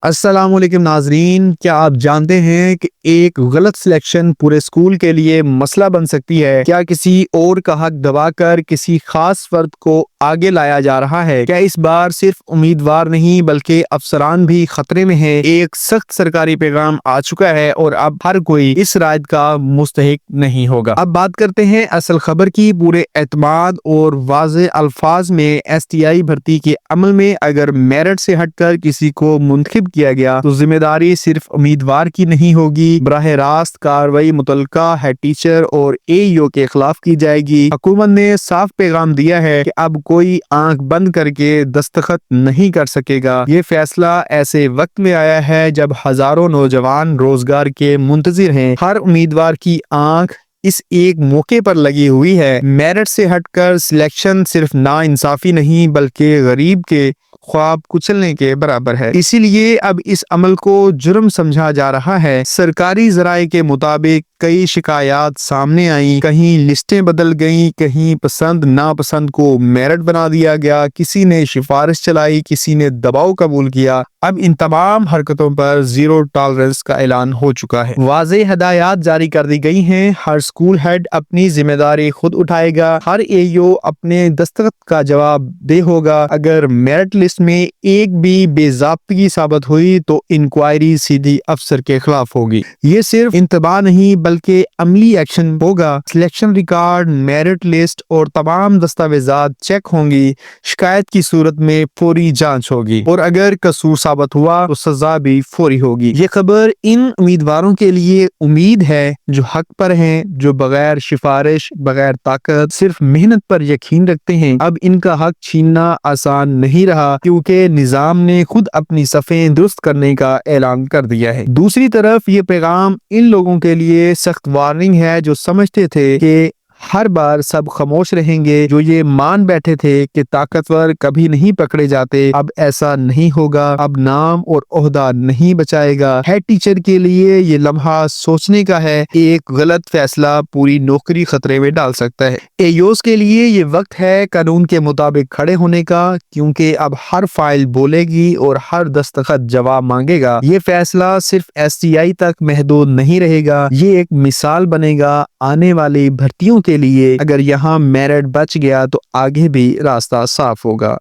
السلام علیکم ناظرین، کیا آپ جانتے ہیں کہ ایک غلط سلیکشن پورے اسکول کے لیے مسئلہ بن سکتی ہے؟ کیا کسی اور کا حق دبا کر کسی خاص فرد کو آگے لایا جا رہا ہے؟ کیا اس بار صرف امیدوار نہیں بلکہ افسران بھی خطرے میں ہیں؟ ایک سخت سرکاری پیغام آ چکا ہے اور اب ہر کوئی اس رائد کا مستحق نہیں ہوگا۔ اب بات کرتے ہیں اصل خبر کی۔ پورے اعتماد اور واضح الفاظ میں ایس ٹی آئی بھرتی کے عمل میں اگر میرٹ سے ہٹ کر کسی کو منتخب کیا گیا تو ذمہ داری صرف امیدوار کی نہیں ہوگی، براہ راست کارروائی متعلقہ ہیڈ ٹیچر اور اے ای او کے خلاف کی جائے گی۔ حکومت نے صاف پیغام دیا ہے کہ اب کوئی آنکھ بند کر کے دستخط نہیں کر سکے گا۔ یہ فیصلہ ایسے وقت میں آیا ہے جب ہزاروں نوجوان روزگار کے منتظر ہیں۔ ہر امیدوار کی آنکھ اس ایک موقع پر لگی ہوئی ہے۔ میرٹ سے ہٹ کر سلیکشن صرف ناانصافی نہیں بلکہ غریب کے خواب کچلنے کے برابر ہے۔ اسی لیے اب اس عمل کو جرم سمجھا جا رہا ہے۔ سرکاری ذرائع کے مطابق کئی شکایات سامنے آئیں، کہیں لسٹیں بدل گئیں، کہیں پسند ناپسند کو میرٹ بنا دیا گیا، کسی نے سفارش چلائی، کسی نے دباؤ قبول کیا۔ اب ان تمام حرکتوں پر زیرو ٹالرنس کا اعلان ہو چکا ہے۔ واضح ہدایات جاری کر دی گئی ہیں۔ ہر اسکول ہیڈ اپنی ذمہ داری خود اٹھائے گا، ہر اے ای او اپنے دستخط کا جواب دہ ہوگا۔ اگر میرٹ لسٹ میں ایک بھی بے ضابطگی ثابت ہوئی تو انکوائری سیدھی افسر کے خلاف ہوگی۔ یہ صرف انتباہ نہیں بلکہ عملی ایکشن ہوگا۔ سلیکشن ریکارڈ، میرٹ لسٹ اور تمام دستاویزات چیک ہوں گی۔ شکایت کی صورت میں فوری جانچ ہوگی اور اگر قصور ثابت ہوا تو سزا بھی فوری ہوگی۔ یہ خبر ان امیدواروں کے لیے امید ہے جو حق پر ہیں، جو بغیر سفارش، بغیر طاقت، صرف محنت پر یقین رکھتے ہیں۔ اب ان کا حق چھیننا آسان نہیں رہا کیونکہ نظام نے خود اپنی صفیں درست کرنے کا اعلان کر دیا ہے۔ دوسری طرف یہ پیغام ان لوگوں کے لیے سخت وارننگ ہے جو سمجھتے تھے کہ ہر بار سب خاموش رہیں گے، جو یہ مان بیٹھے تھے کہ طاقتور کبھی نہیں پکڑے جاتے۔ اب ایسا نہیں ہوگا۔ اب نام اور عہدہ نہیں بچائے گا۔ ہیڈ ٹیچر کے لیے یہ لمحہ سوچنے کا ہے، ایک غلط فیصلہ پوری نوکری خطرے میں ڈال سکتا ہے۔ اے ای اوز کے لیے یہ وقت ہے قانون کے مطابق کھڑے ہونے کا، کیونکہ اب ہر فائل بولے گی اور ہر دستخط جواب مانگے گا۔ یہ فیصلہ صرف ایس ٹی آئی تک محدود نہیں رہے گا، یہ ایک مثال بنے گا آنے والی بھرتیوں کے لیے۔ اگر یہاں میرٹ بچ گیا تو آگے بھی راستہ صاف ہوگا،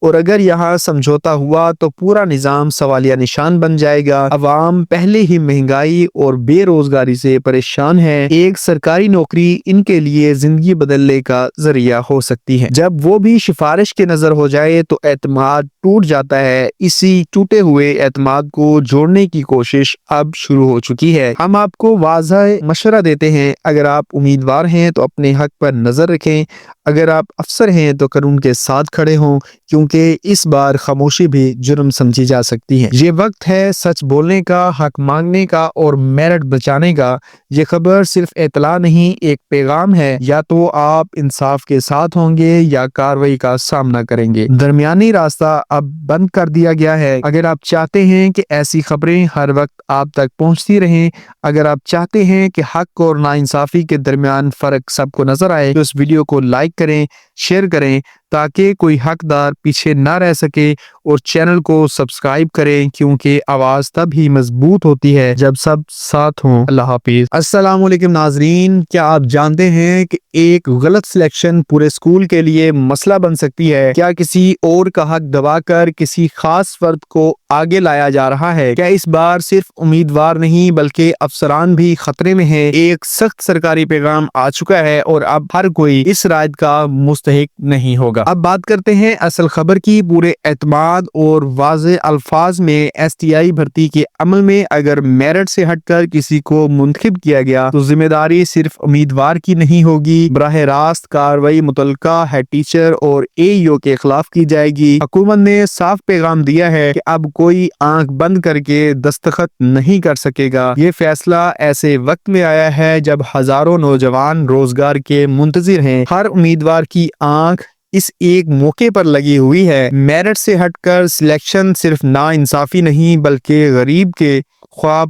اور اگر یہاں سمجھوتا ہوا تو پورا نظام سوالیہ نشان بن جائے گا۔ عوام پہلے ہی مہنگائی اور بے روزگاری سے پریشان ہے۔ ایک سرکاری نوکری ان کے لیے زندگی بدلنے کا ذریعہ ہو سکتی ہے۔ جب وہ بھی سفارش کے نظر ہو جائے تو اعتماد ٹوٹ جاتا ہے۔ اسی ٹوٹے ہوئے اعتماد کو جوڑنے کی کوشش اب شروع ہو چکی ہے۔ ہم آپ کو واضح مشورہ دیتے ہیں، اگر آپ امیدوار ہیں تو اپنے حق پر نظر رکھیں، اگر آپ افسر ہیں تو قانون کے ساتھ کھڑے ہوں، کیونکہ اس بار خاموشی بھی جرم سمجھی جا سکتی ہے۔ یہ وقت ہے سچ بولنے کا، حق مانگنے کا اور میرٹ بچانے کا۔ یہ خبر صرف اطلاع نہیں، ایک پیغام ہے۔ یا تو آپ انصاف کے ساتھ ہوں گے یا کارروائی کا سامنا کریں گے۔ درمیانی راستہ اب بند کر دیا گیا ہے۔ اگر آپ چاہتے ہیں کہ ایسی خبریں ہر وقت آپ تک پہنچتی رہیں، اگر آپ چاہتے ہیں کہ حق اور ناانصافی کے درمیان فرق سب کو نظر آئے تو اس ویڈیو کو لائک کریں، شیئر کریں تاکہ کوئی حقدار پیچھے نہ رہ سکے، اور چینل کو سبسکرائب کریں کیونکہ آواز تب ہی مضبوط ہوتی ہے جب سب ساتھ ہوں۔ اللہ حافظ۔ السلام علیکم ناظرین، کیا آپ جانتے ہیں کہ ایک غلط سلیکشن پورے اسکول کے لیے مسئلہ بن سکتی ہے؟ کیا کسی اور کا حق دبا کر کسی خاص فرد کو آگے لایا جا رہا ہے؟ کیا اس بار صرف امیدوار نہیں بلکہ افسران بھی خطرے میں ہیں؟ ایک سخت سرکاری پیغام آ چکا ہے اور اب ہر کوئی اس رائد کا مستحق نہیں ہوگا۔ اب بات کرتے ہیں اصل خبر کی۔ پورے اعتماد اور واضح الفاظ میں ایس ٹی آئی بھرتی کے عمل میں اگر میرٹ سے ہٹ کر کسی کو منتخب کیا گیا تو ذمہ داری صرف امیدوار کی نہیں ہوگی، براہ راست کارروائی متعلقہ ہیڈ ٹیچر اور اے ای او کے خلاف کی جائے گی۔ حکومت نے صاف پیغام دیا ہے کہ اب کوئی آنکھ بند کر کے دستخط نہیں کر سکے گا۔ یہ فیصلہ ایسے وقت میں آیا ہے جب ہزاروں نوجوان روزگار کے منتظر ہیں۔ ہر امیدوار کی آنکھ اس ایک موقع پر لگی ہوئی ہے۔ میرٹ سے ہٹ کر سلیکشن صرف ناانصافی نہیں بلکہ غریب کے خواب